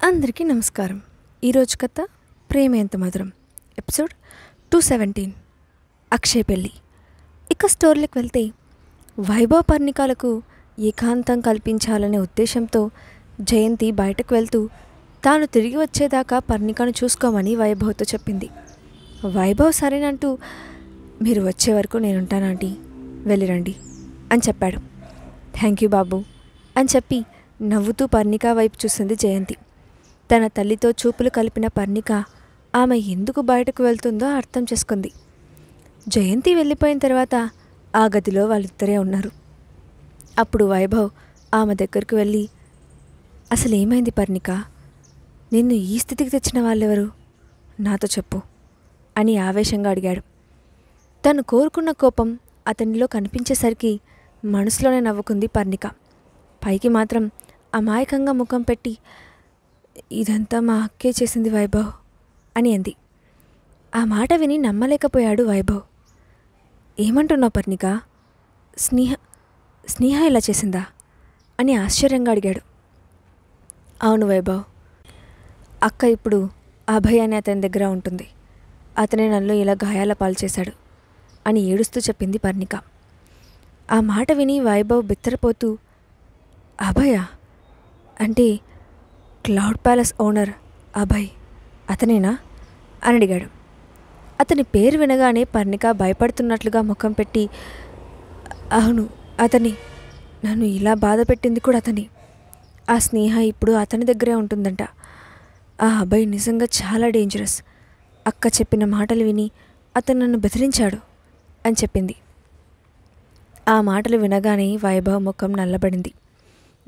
అందరికీ నమస్కారం. ఈరోజు కథ ప్రేమ ఎంత మధురం, ఎపిసోడ్ 217 అక్షయ్ పెళ్ళి. ఇక స్టోరీలకు వెళ్తే, వైభవ్ పర్ణికాలకు ఏకాంతం కల్పించాలనే ఉద్దేశంతో జయంతి బయటకు వెళ్తూ తాను తిరిగి వచ్చేదాకా పర్ణికను చూసుకోమని వైభవ్తో చెప్పింది. వైభవ్ సరేనంటూ మీరు వచ్చే వరకు నేనుంటానంటీ, వెళ్ళిరండి అని చెప్పాడు. థ్యాంక్ యూ బాబు అని చెప్పి నవ్వుతూ పర్ణిక వైపు చూసింది జయంతి. తన తల్లితో చూపులు కలిపిన పర్ణిక ఆమె ఎందుకు బయటకు వెళ్తుందో అర్థం చేసుకుంది. జయంతి వెళ్ళిపోయిన తర్వాత ఆ గదిలో వాళ్ళిద్దరే ఉన్నారు. అప్పుడు వైభవ్ ఆమె దగ్గరకు వెళ్ళి, అసలు ఏమైంది పర్ణిక, నిన్ను ఈ స్థితికి తెచ్చిన వాళ్ళెవరు, నాతో చెప్పు అని ఆవేశంగా అడిగాడు. తను కోరుకున్న కోపం అతనిలో కనిపించేసరికి మనసులోనే నవ్వుకుంది పర్ణిక. పైకి మాత్రం అమాయకంగా ముఖం పెట్టి, ఇదంతా మా అక్కే చేసింది వైభవ్ అని అంది. ఆ మాట విని నమ్మలేకపోయాడు వైభవ్. ఏమంటున్నావు పర్ణిక, స్నేహ ఇలా చేసిందా అని ఆశ్చర్యంగా అడిగాడు. అవును వైభవ్, అక్క ఇప్పుడు అభయ్ అనే అతని దగ్గర ఉంటుంది. అతనే నన్ను ఇలా గాయాల పాలు చేశాడు అని ఏడుస్తూ చెప్పింది పర్ణిక. ఆ మాట విని వైభవ్ బిత్తరపోతూ, అభయ అంటే క్లౌడ్ ప్యాలెస్ ఓనర్ అభయ్ అతనేనా అని అడిగాడు. అతని పేరు వినగానే పర్ణిక భయపడుతున్నట్లుగా ముఖం పెట్టి, అవును అతని, నన్ను ఇలా బాధ పెట్టింది కూడా అతని. ఆ స్నేహ ఇప్పుడు అతని దగ్గరే ఉంటుందంట. ఆ అభయ్ నిజంగా చాలా డేంజరస్. అక్క చెప్పిన మాటలు విని అతను నన్ను బెదిరించాడు అని చెప్పింది. ఆ మాటలు వినగానే వైభవ్ ముఖం నల్లబడింది.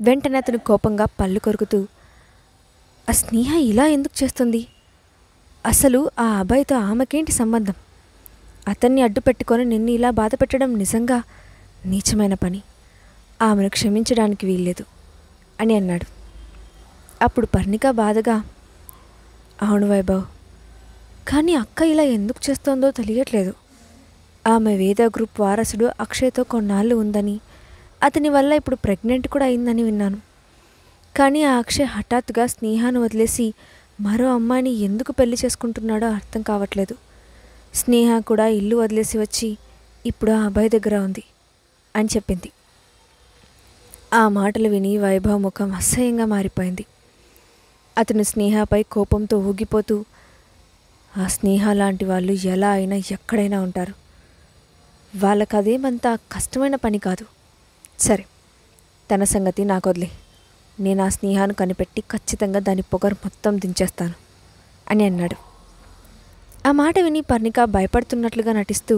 వెంటనే అతను కోపంగా పళ్ళు కొరుకుతూ, ఆ స్నేహ ఇలా ఎందుకు చేస్తుంది, అసలు ఆ అబ్బాయితో ఆమెకేంటి సంబంధం, అతన్ని అడ్డు పెట్టుకొని నిన్ను ఇలా బాధ పెట్టడం నిజంగా నీచమైన పని, ఆమెను క్షమించడానికి వీల్లేదు అని అన్నాడు. అప్పుడు పర్ణిక బాధగా, అవును వైభవ్, కానీ అక్క ఇలా ఎందుకు చేస్తోందో తెలియట్లేదు. ఆమె వేద గ్రూప్ వారసుడు అక్షయ్తో కొన్నాళ్ళు ఉందని, అతని వల్ల ఇప్పుడు ప్రెగ్నెంట్ కూడా అయిందని విన్నాను. కానీ ఆ అక్షయ్ హఠాత్తుగా స్నేహాను వదిలేసి మరో అమ్మాయిని ఎందుకు పెళ్లి చేసుకుంటున్నాడో అర్థం కావట్లేదు. స్నేహ కూడా ఇల్లు వదిలేసి వచ్చి ఇప్పుడు ఆ అబ్బాయి దగ్గర ఉంది అని చెప్పింది. ఆ మాటలు విని వైభవ్ ముఖం అసహ్యంగా మారిపోయింది. అతను స్నేహపై కోపంతో ఊగిపోతూ, ఆ స్నేహ లాంటి వాళ్ళు ఎలా అయినా ఎక్కడైనా ఉంటారు, వాళ్ళకదేమంతా కష్టమైన పని కాదు. సరే, తన సంగతి నాకు వదిలే, నేను ఆ స్నేహాన్ని కనిపెట్టి ఖచ్చితంగా దాని పొగరు మొత్తం దించేస్తాను అని అన్నాడు. ఆ మాట విని పర్ణిక భయపడుతున్నట్లుగా నటిస్తూ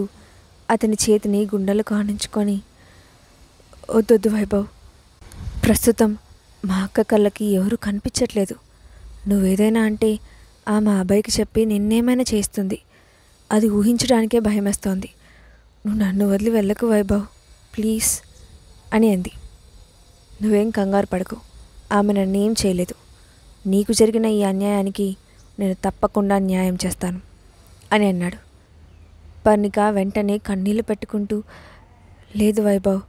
అతని చేతిని గుండెలకు ఆనించుకొని, వద్దొద్దు వైభవ్, ప్రస్తుతం మా అక్క కళ్ళకి ఎవరూ కనిపించట్లేదు. నువ్వేదైనా అంటే ఆమె అబ్బాయికి చెప్పి నిన్నేమైనా చేస్తుంది. అది ఊహించడానికే భయమేస్తోంది. నువ్వు నన్ను వదిలి వెళ్ళకు వైభవ్, ప్లీజ్ అని అంది. నువ్వేం కంగారు పడకు, ఆమె నన్నేం చేయలేదు. నీకు జరిగిన ఈ అన్యాయానికి నేను తప్పకుండా న్యాయం చేస్తాను అని అన్నాడు. పర్ణిక వెంటనే కన్నీళ్లు పెట్టుకుంటూ, లేదు వైభవ్,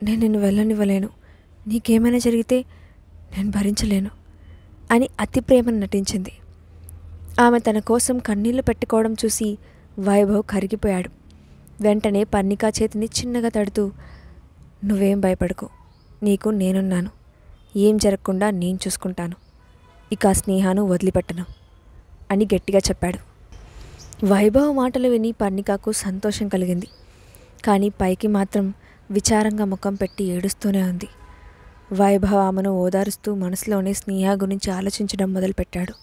నేను నిన్ను వెళ్ళనివ్వలేను. నీకేమైనా జరిగితే నేను భరించలేను అని అతి ప్రేమను నటించింది. ఆమె తన కోసం కన్నీళ్లు పెట్టుకోవడం చూసి వైభవ్ కరిగిపోయాడు. వెంటనే పర్ణిక చేతిని చిన్నగా తడుతూ, నువ్వేం భయపడకు, నీకు నేనున్నాను. ఏం జరగకుండా నేను చూసుకుంటాను. ఇక స్నేహాను వదిలిపెట్టను అని గట్టిగా చెప్పాడు. వైభవ్ మాటలు విని పర్ణికకు సంతోషం కలిగింది. కానీ పైకి మాత్రం విచారంగా ముఖం పెట్టి ఏడుస్తూనే ఉంది. వైభవ్ ఆమెను ఓదారుస్తూ మనసులోనే స్నేహ గురించి ఆలోచించడం మొదలుపెట్టాడు.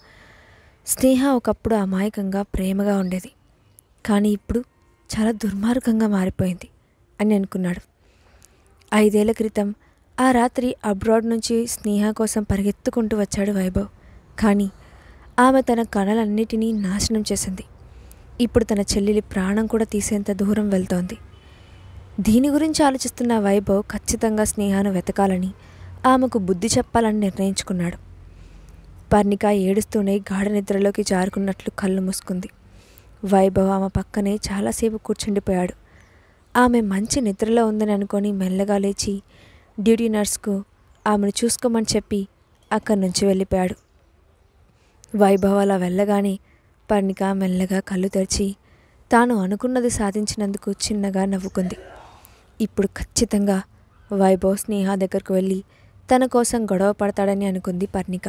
స్నేహ ఒకప్పుడు అమాయకంగా ప్రేమగా ఉండేది, కానీ ఇప్పుడు చాలా దుర్మార్గంగా మారిపోయింది అని అనుకున్నాడు. 5 ఏళ్ల క్రితం ఆ రాత్రి అబ్రాడ్ నుంచి స్నేహ కోసం పరిగెత్తుకుంటూ వచ్చాడు వైభవ్. కానీ ఆమె తన కళలన్నిటినీ నాశనం చేసింది. ఇప్పుడు తన చెల్లెలి ప్రాణం కూడా తీసేంత దూరం వెళ్తోంది. దీని గురించి ఆలోచిస్తున్న వైభవ్ ఖచ్చితంగా స్నేహాను వెతకాలని, ఆమెకు బుద్ధి చెప్పాలని నిర్ణయించుకున్నాడు. పర్ణిక ఏడుస్తూనే గాఢ నిద్రలోకి జారుకున్నట్లు కళ్ళు మూసుకుంది. వైభవ్ ఆమె పక్కనే చాలాసేపు కూర్చుండిపోయాడు. ఆమె మంచి నిద్రలో ఉందని అనుకొని మెల్లగా లేచి డ్యూటీ నర్స్కు ఆమెను చూసుకోమని చెప్పి అక్కడి నుంచి వెళ్ళిపోయాడు. వైభవ్ అలా వెళ్ళగానే పర్ణిక మెల్లగా కళ్ళు తెరిచి తాను అనుకున్నది సాధించినందుకు చిన్నగా నవ్వుకుంది. ఇప్పుడు ఖచ్చితంగా వైభవ్ స్నేహ దగ్గరకు వెళ్ళి తన కోసం గొడవ పడతాడని అనుకుంది పర్ణిక.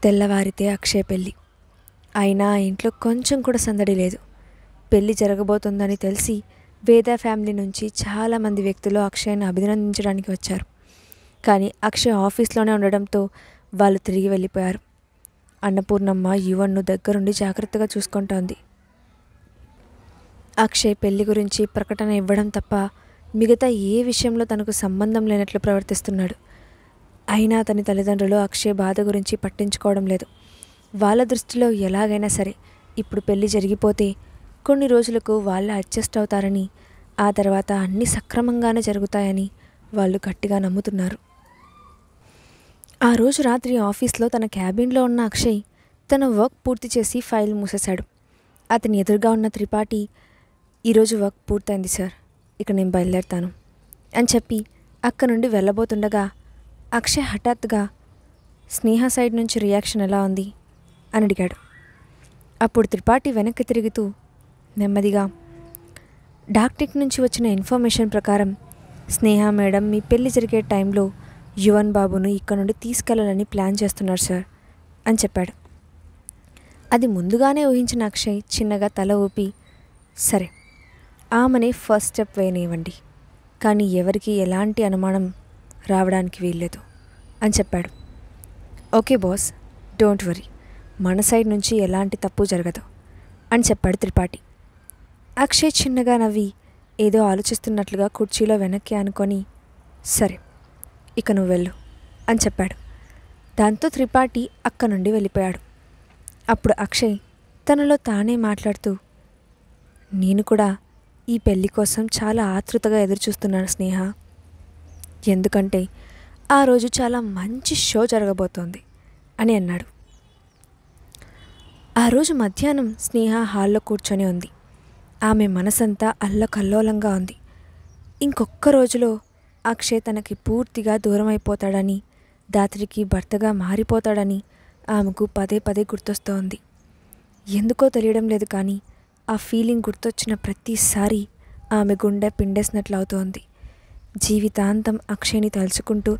తెల్లవారితే అక్షయ్ పెళ్ళి. అయినా ఆ ఇంట్లో కొంచెం కూడా సందడి లేదు. పెళ్ళి జరగబోతుందని తెలిసి వేద ఫ్యామిలీ నుంచి చాలామంది వ్యక్తులు అక్షయ్ని అభినందించడానికి వచ్చారు. కానీ అక్షయ్ ఆఫీస్లోనే ఉండడంతో వాళ్ళు తిరిగి వెళ్ళిపోయారు. అన్నపూర్ణమ్మ యువన్ను దగ్గరుండి జాగ్రత్తగా చూసుకుంటోంది. అక్షయ్ పెళ్లి గురించి ప్రకటన ఇవ్వడం తప్ప మిగతా ఏ విషయంలో తనకు సంబంధం లేనట్లు ప్రవర్తిస్తున్నాడు. అయినా అతని తల్లిదండ్రులు అక్షయ్ బాధ గురించి పట్టించుకోవడం లేదు. వాళ్ళ దృష్టిలో ఎలాగైనా సరే ఇప్పుడు పెళ్లి జరిగిపోతే కొన్ని రోజులకు వాళ్ళు అడ్జస్ట్ అవుతారని, ఆ తర్వాత అన్నీ సక్రమంగానే జరుగుతాయని వాళ్ళు గట్టిగా నమ్ముతున్నారు. ఆ రోజు రాత్రి ఆఫీస్లో తన క్యాబిన్లో ఉన్న అక్షయ్ తన వర్క్ పూర్తి చేసి ఫైల్ మూసేశాడు. అతని ఎదురుగా ఉన్న త్రిపాఠి, ఈరోజు వర్క్ పూర్తయింది సార్, ఇక నేను బయలుదేరుతాను అని చెప్పి అక్క నుండి వెళ్ళబోతుండగా అక్షయ్ హఠాత్తుగా స్నేహ సైడ్ నుంచి రియాక్షన్ ఎలా ఉంది అని అడిగాడు. అప్పుడు త్రిపాఠి వెనక్కి తిరుగుతూ నెమ్మదిగా, డాక్టెక్ నుంచి వచ్చిన ఇన్ఫర్మేషన్ ప్రకారం స్నేహ మేడం మీ పెళ్లి జరిగే టైంలో యువన్ బాబును ఇక్కడ నుండి తీసుకెళ్లాలని ప్లాన్ చేస్తున్నారు సార్ అని చెప్పాడు. అది ముందుగానే ఊహించిన అక్షయ్ చిన్నగా తల ఊపి, సరే ఆమెనే ఫస్ట్ స్టెప్ వేయనివ్వండి, కానీ ఎవరికి ఎలాంటి అనుమానం రావడానికి వీల్లేదు అని చెప్పాడు. ఓకే బాస్, డోంట్ వరీ, మన సైడ్ నుంచి ఎలాంటి తప్పు జరగదు అని చెప్పాడు త్రిపాఠి. అక్షయ్ చిన్నగా నవ్వి ఏదో ఆలోచిస్తున్నట్లుగా కుర్చీలో వెనక్కి అనుకొని, సరే ఇక నువ్వు వెళ్ళు అని చెప్పాడు. దాంతో త్రిపాఠి అక్క నుండి వెళ్ళిపోయాడు. అప్పుడు అక్షయ్ తనలో తానే మాట్లాడుతూ, నేను కూడా ఈ పెళ్లి కోసం చాలా ఆతృతగా ఎదురుచూస్తున్నాను స్నేహ, ఎందుకంటే ఆ రోజు చాలా మంచి షో జరగబోతోంది అని అన్నాడు. ఆ రోజు మధ్యాహ్నం స్నేహ హాల్లో కూర్చొని ఉంది. ఆమె మనసంతా అల్లకల్లోలంగా ఉంది. ఇంకొక్క రోజులో అక్షయ్ తనకి పూర్తిగా దూరం అయిపోతాడని, దాత్రికి భర్తగా మారిపోతాడని ఆమెకు పదే పదే గుర్తొస్తోంది. ఎందుకో తెలియడం లేదు, కానీ ఆ ఫీలింగ్ గుర్తొచ్చిన ప్రతిసారి ఆమె గుండె పిండేసినట్లు అవుతోంది. జీవితాంతం అక్షయ్ని తలుచుకుంటూ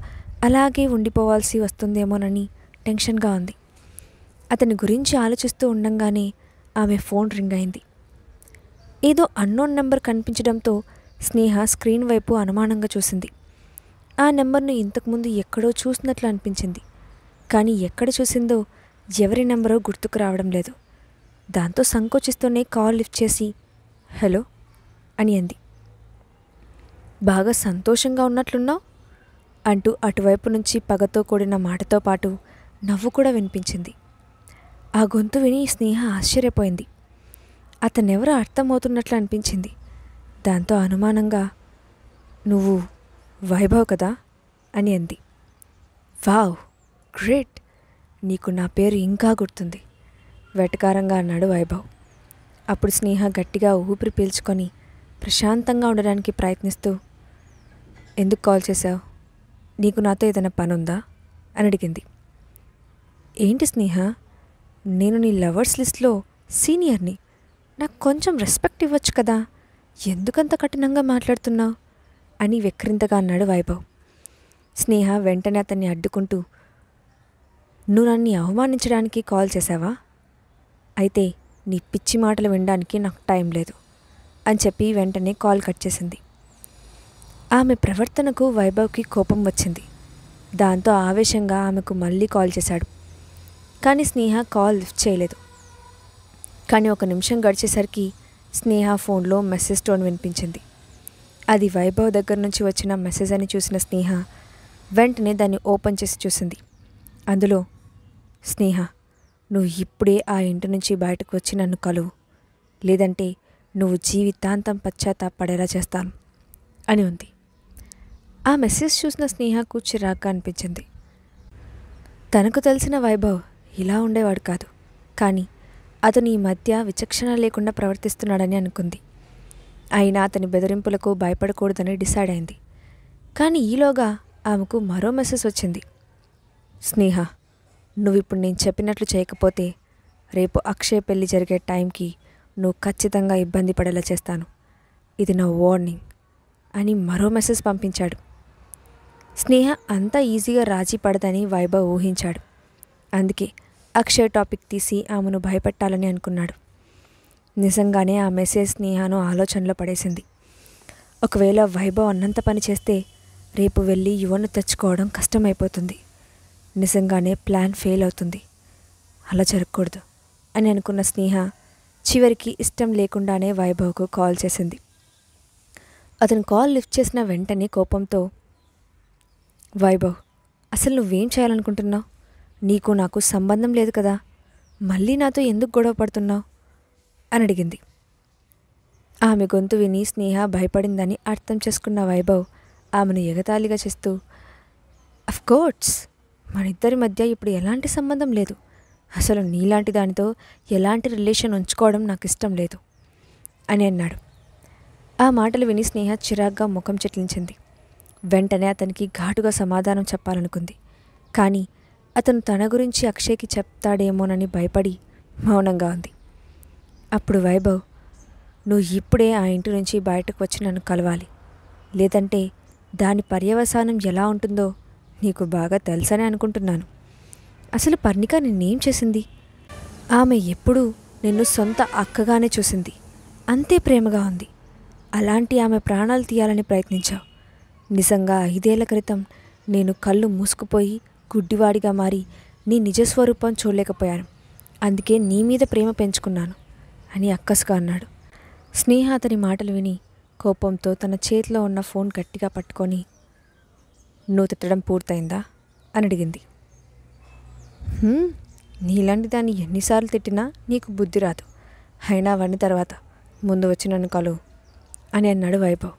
అలాగే ఉండిపోవాల్సి వస్తుందేమోనని టెన్షన్గా ఉంది. అతని గురించి ఆలోచిస్తూ ఉండంగానే ఆమె ఫోన్ రింగ్ అయింది. ఏదో అన్నోన్ నెంబర్ కనిపించడంతో స్నేహ స్క్రీన్ వైపు అనుమానంగా చూసింది. ఆ నెంబర్ను ఇంతకుముందు ఎక్కడో చూసినట్లు అనిపించింది, కానీ ఎక్కడ చూసిందో ఎవరి నెంబరో గుర్తుకు రావడం లేదు. దాంతో సంకోచిస్తూనే కాల్ లిఫ్ట్ చేసి హలో అని అంది. బాగా సంతోషంగా ఉన్నట్లున్నావు అంటూ అటువైపు నుంచి పగతో కూడిన మాటతో పాటు నవ్వు కూడా వినిపించింది. ఆ గొంతు విని స్నేహ ఆశ్చర్యపోయింది. అతనెవరో అర్థమవుతున్నట్లు అనిపించింది. దాంతో అనుమానంగా, నువ్వు వైభవ్ కదా అని అంది. వావ్, గ్రేట్, నీకు నా పేరు ఇంకా గుర్తుంది వెటకారంగా అన్నాడు వైభవ్. అప్పుడు స్నేహ గట్టిగా ఊపిరి పీల్చుకొని ప్రశాంతంగా ఉండడానికి ప్రయత్నిస్తూ, ఎందుకు కాల్ చేశావు, నీకు నాతో ఏదైనా పనుందా అని అడిగింది. ఏంటి స్నేహ, నేను నీ లవర్స్ లిస్ట్లో సీనియర్ని, నాకు కొంచెం రెస్పెక్ట్ ఇవ్వచ్చు కదా, ఎందుకంత కఠినంగా మాట్లాడుతున్నావు అని వెక్రింతగా అన్నాడు వైభవ్. స్నేహ వెంటనే అతన్ని అడ్డుకుంటూ, నువ్వు నన్ను అవమానించడానికి కాల్ చేశావా, అయితే నీ పిచ్చి మాటలు వినడానికి నాకు టైం లేదు అని చెప్పి వెంటనే కాల్ కట్ చేసింది. ఆమె ప్రవర్తనకు వైభవ్కి కోపం వచ్చింది. దాంతో ఆవేశంగా ఆమెకు మళ్ళీ కాల్ చేశాడు. కానీ స్నేహ కాల్ లిఫ్ట్ చేయలేదు. కానీ 1 నిమిషం గడిచేసరికి స్నేహ ఫోన్లో మెసేజ్ టోన్ వినిపించింది. అది వైభవ్ దగ్గర నుంచి వచ్చిన మెసేజ్ అని చూసిన స్నేహ వెంటనే దాన్ని ఓపెన్ చేసి చూసింది. అందులో, స్నేహ, నువ్వు ఇప్పుడే ఆ ఇంటి నుంచి బయటకు వచ్చి నన్ను కలువు, లేదంటే నువ్వు జీవితాంతం పశ్చాత్తాపడేలా చేస్తాను అని ఉంది. ఆ మెసేజ్ చూసిన స్నేహకు చిరాగ్గా అనిపించింది. తనకు తెలిసిన వైభవ్ ఇలా ఉండేవాడు కాదు, కానీ అతను ఈ మధ్య విచక్షణ లేకుండా ప్రవర్తిస్తున్నాడని అనుకుంది. అయినా అతని బెదిరింపులకు భయపడకూడదని డిసైడ్ అయింది. కానీ ఈలోగా ఆమెకు మరో మెసేజ్ వచ్చింది. స్నేహ, నువ్విప్పుడు నేను చెప్పినట్లు చేయకపోతే రేపు అక్షయ్ పెళ్లి జరిగే టైంకి నువ్వు ఖచ్చితంగా ఇబ్బంది పడేలా చేస్తాను. ఇది నా వార్నింగ్ అని మరో మెసేజ్ పంపించాడు. స్నేహ అంత ఈజీగా రాజీ పడదని వైభవ్ ఊహించాడు. అందుకే అక్షయ్ టాపిక్ తీసి ఆమెను భయపెట్టాలని అనుకున్నాడు. నిజంగానే ఆ మెసేజ్ స్నేహను ఆలోచనలో పడేసింది. ఒకవేళ వైభవ్ అన్నంత పని చేస్తే రేపు వెళ్ళి యువను తెచ్చుకోవడం కష్టమైపోతుంది. నిజంగానే ప్లాన్ ఫెయిల్ అవుతుంది. అలా జరగకూడదు అని అనుకున్న స్నేహ చివరికి ఇష్టం లేకుండానే వైభవ్కు కాల్ చేసింది. అతను కాల్ లిఫ్ట్ చేసిన వెంటనే కోపంతో, వైభవ్, అసలు నువ్వేం చేయాలనుకుంటున్నావు? నీకు నాకు సంబంధం లేదు కదా, మళ్ళీ నాతో ఎందుకు గొడవ పడుతున్నావు అని అడిగింది. ఆమె గొంతు విని స్నేహ భయపడిందని అర్థం చేసుకున్న వైభవ్ ఆమెను ఎగతాళిగా చేస్తూ, అఫ్కోర్స్ మన ఇద్దరి మధ్య ఇప్పుడు ఎలాంటి సంబంధం లేదు. అసలు నీలాంటి దానితో ఎలాంటి రిలేషన్ ఉంచుకోవడం నాకు ఇష్టం లేదు అని అన్నాడు. ఆ మాటలు విని స్నేహ చిరాగ్గా ముఖం చిట్లించింది. వెంటనే అతనికి ఘాటుగా సమాధానం చెప్పాలనుకుంది. కానీ అతను తన గురించి అక్షయ్కి చెప్తాడేమోనని భయపడి మౌనంగా ఉంది. అప్పుడు వైభవ్, నువ్వు ఇప్పుడే ఆ ఇంటి నుంచి బయటకు వచ్చి నన్ను కలవాలి. లేదంటే దాని పర్యవసానం ఎలా ఉంటుందో నీకు బాగా తెలుసని అనుకుంటున్నాను. అసలు పర్ణిక నిన్నేం చేసింది? ఆమె ఎప్పుడూ నిన్ను సొంత అక్కగానే చూసింది. అంతే ప్రేమగా ఉంది. అలాంటి ఆమె ప్రాణాలు తీయాలని ప్రయత్నించావు. నిజంగా 5 ఏళ్ల క్రితం నేను కళ్ళు మూసుకుపోయి గుడ్డివాడిగా మారి నీ నిజస్వరూపం చూడలేకపోయాను. అందుకే నీ మీద ప్రేమ పెంచుకున్నాను అని అక్కసుగా అన్నాడు. స్నేహ అతని మాటలు విని కోపంతో తన చేతిలో ఉన్న ఫోన్ గట్టిగా పట్టుకొని, నువ్వు తిట్టడం పూర్తయిందా అని అడిగింది. నీలాంటి దాన్ని ఎన్నిసార్లు తిట్టినా నీకు బుద్ధి రాదు. అయినా అవన్నీ తర్వాత ముందు వచ్చి నన్ను కలువు అని అన్నాడు వైభవ్.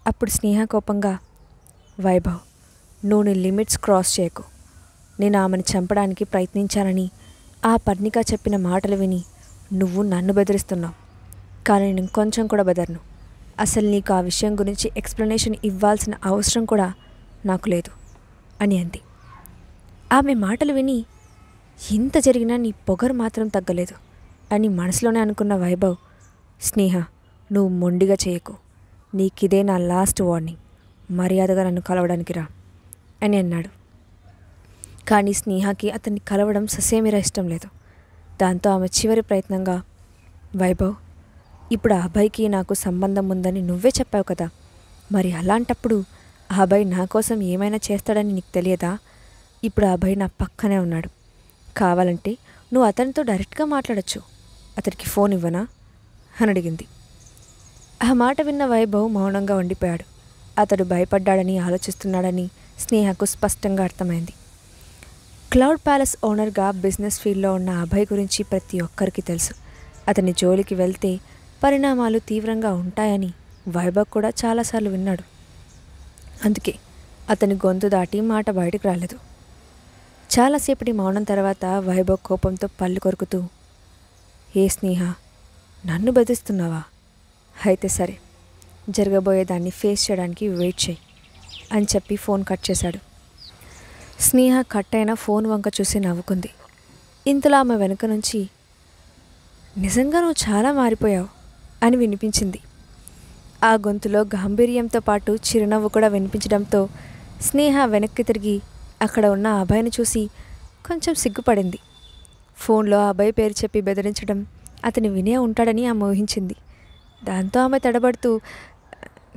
అప్పుడు స్నేహ కోపంగా, వైభవ్, నువ్వు నీ లిమిట్స్ క్రాస్ చేయకు. నేను ఆమెను చంపడానికి ప్రయత్నించానని ఆ పర్ణిక చెప్పిన మాటలు విని నువ్వు నన్ను బెదిరిస్తున్నావు. కానీ నేను కొంచెం కూడా బెదరను. అసలు నీకు ఆ విషయం గురించి ఎక్స్ప్లెనేషన్ ఇవ్వాల్సిన అవసరం కూడా నాకు లేదు అని అంది. ఆమె మాటలు విని, ఇంత జరిగినా నీ పొగరు మాత్రం తగ్గలేదు అని మనసులోనే అనుకున్న వైభవ్, స్నేహ, నువ్వు మొండిగా చేయకు. నీకిదే నా లాస్ట్ వార్నింగ్. మర్యాదగా నన్ను కలవడానికి రా అని అన్నాడు. కానీ స్నేహకి అతన్ని కలవడం ససేమిరా ఇష్టం లేదు. దాంతో ఆమె చివరి ప్రయత్నంగా, వైభవ్, ఇప్పుడు ఆ అబ్బాయికి నాకు సంబంధం ఉందని నువ్వే చెప్పావు కదా, మరి అలాంటప్పుడు ఆ అబ్బాయి నా కోసం ఏమైనా చేస్తాడని నీకు తెలియదా? ఇప్పుడు ఆ అబ్బాయి నా పక్కనే ఉన్నాడు. కావాలంటే నువ్వు అతనితో డైరెక్ట్గా మాట్లాడచ్చు. అతనికి ఫోన్ ఇవ్వనా అని అడిగింది. ఆ మాట విన్న వైభవ్ మౌనంగా ఉండిపోయాడు. అతడు భయపడ్డాడని ఆలోచిస్తున్నాడని స్నేహకు స్పష్టంగా అర్థమైంది. క్లౌడ్ ప్యాలెస్ ఓనర్గా బిజినెస్ ఫీల్డ్లో ఉన్న అభయ్ గురించి ప్రతి ఒక్కరికి తెలుసు. అతని జోలికి వెళ్తే పరిణామాలు తీవ్రంగా ఉంటాయని వైభవ్ కూడా చాలాసార్లు విన్నాడు. అందుకే అతని గొంతు దాటి మాట బయటకు రాలేదు. చాలాసేపటి మౌనం తర్వాత వైభవ్ కోపంతో పళ్ళు కొరుకుతూ, ఏ స్నేహ, నన్ను బెదిరిస్తున్నావా? అయితే సరే, జరగబోయేదాన్ని ఫేస్ చేయడానికి వెయిట్ చేయి అని చెప్పి ఫోన్ కట్ చేశాడు. స్నేహ కట్ అయిన ఫోన్ వంక చూసి నవ్వుకుంది. ఇంతలో ఆమె వెనుక నుంచి, నిజంగా నువ్వు చాలా మారిపోయావు అని వినిపించింది. ఆ గొంతులో గాంభీర్యంతో పాటు చిరునవ్వు కూడా వినిపించడంతో స్నేహ వెనక్కి తిరిగి అక్కడ ఉన్న అభయ్ని చూసి కొంచెం సిగ్గుపడింది. ఫోన్లో అభయ్ పేరు చెప్పి బెదిరించడం అతని వినే ఉంటాడని ఆమె ఊహించింది. దాంతో ఆమె తడబడుతూ,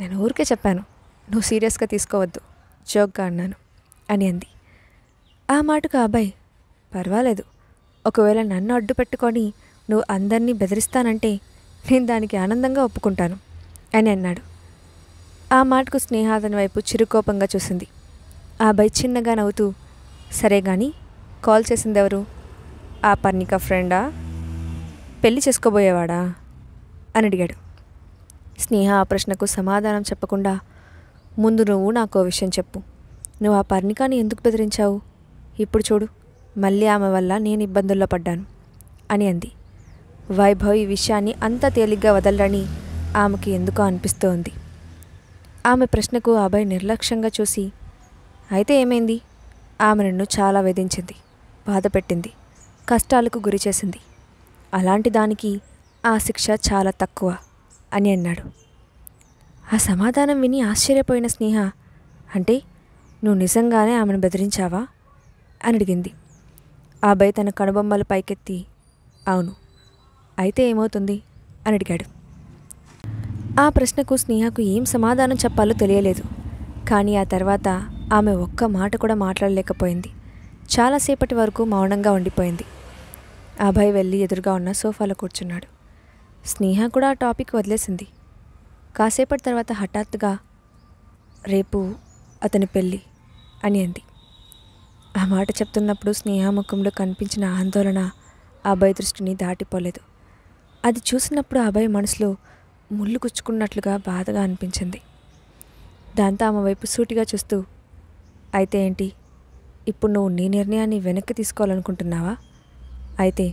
నేను ఊరికే చెప్పాను, నువ్వు సీరియస్గా తీసుకోవద్దు, జోక్గా అన్నాను అని అంది. ఆ మాటకు అభయ్, పర్వాలేదు, ఒకవేళ నన్ను అడ్డు పెట్టుకొని నువ్వు అందరినీ బెదిరిస్తానంటే నేను దానికి ఆనందంగా ఒప్పుకుంటాను అని అన్నాడు. ఆ మాటకు స్నేహ అతని వైపు చిరుకోపంగా చూసింది. ఆ అబ్బాయి చిన్నగా నవ్వుతూ, సరే కానీ కాల్ చేసిందెవరు? ఆ పర్ణిక ఫ్రెండా? పెళ్లి చేసుకోబోయేవాడా అని అడిగాడు. స్నేహ ఆ ప్రశ్నకు సమాధానం చెప్పకుండా, ముందు నువ్వు నాకు ఓ విషయం చెప్పు. నువ్వు ఆ పర్ణికాని ఎందుకు బెదిరించావు? ఇప్పుడు చూడు, మళ్ళీ ఆమె వల్ల నేను ఇబ్బందుల్లో పడ్డాను అని అంది. వైభవ్ ఈ విషయాన్ని అంత తేలిగ్గా వదలరని ఆమెకి ఎందుకో అనిపిస్తోంది. ఆమె ప్రశ్నకు అభయ్ నిర్లక్ష్యంగా చూసి, అయితే ఏమైంది? ఆమె నన్ను చాలా వేధించింది. బాధ పెట్టింది, కష్టాలకు గురి చేసింది. అలాంటి దానికి ఆ శిక్ష చాలా తక్కువ అని అన్నాడు. ఆ సమాధానం విని ఆశ్చర్యపోయిన స్నేహ, అంటే నువ్వు నిజంగానే ఆమెను బెదిరించావా అని అడిగింది. ఆ అబ్బాయి తన కనుబొమ్మలు పైకెత్తి, అవును, అయితే ఏమవుతుంది అని అడిగాడు. ఆ ప్రశ్నకు స్నేహకు ఏం సమాధానం చెప్పాలో తెలియలేదు. కానీ ఆ తర్వాత ఆమె ఒక్క మాట కూడా మాట్లాడలేకపోయింది. చాలాసేపటి వరకు మౌనంగా ఉండిపోయింది. ఆ అబ్బాయి వెళ్ళి ఎదురుగా ఉన్న సోఫాలో కూర్చున్నాడు. స్నేహ కూడా ఆ టాపిక్ వదిలేసింది. కాసేపటి తర్వాత హఠాత్తుగా, రేపు అతని పెళ్ళి అని అంది. ఆ మాట చెప్తున్నప్పుడు స్నేహ ముఖంలో కనిపించిన ఆందోళన ఆ అబ్బాయి దృష్టిని దాటిపోలేదు. అది చూసినప్పుడు ఆ అబ్బాయి మనసులో ముళ్ళు గుచ్చుకున్నట్లుగా బాధగా అనిపించింది. దాంతో ఆమె వైపు సూటిగా చూస్తూ, అయితే ఏంటి, ఇప్పుడు నువ్వు నీ నిర్ణయాన్ని వెనక్కి తీసుకోవాలనుకుంటున్నావా? అయితే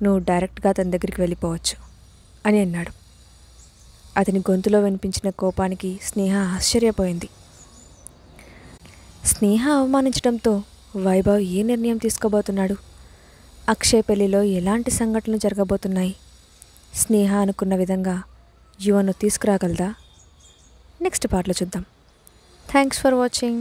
నువ్వు డైరెక్ట్గా అతని దగ్గరికి వెళ్ళిపోవచ్చు అని అన్నాడు. అతని గొంతులో వినిపించిన కోపానికి స్నేహ ఆశ్చర్యపోయింది. స్నేహ అవమానించడంతో వైభవ్ ఏ నిర్ణయం తీసుకోబోతున్నాడు? అక్షయ్ పెళ్లిలో ఎలాంటి సంఘటనలు జరగబోతున్నాయి? స్నేహ అనుకున్న విధంగా యువను తీసుకురాగలదా? నెక్స్ట్ పార్ట్లో చూద్దాం. Thanks for watching.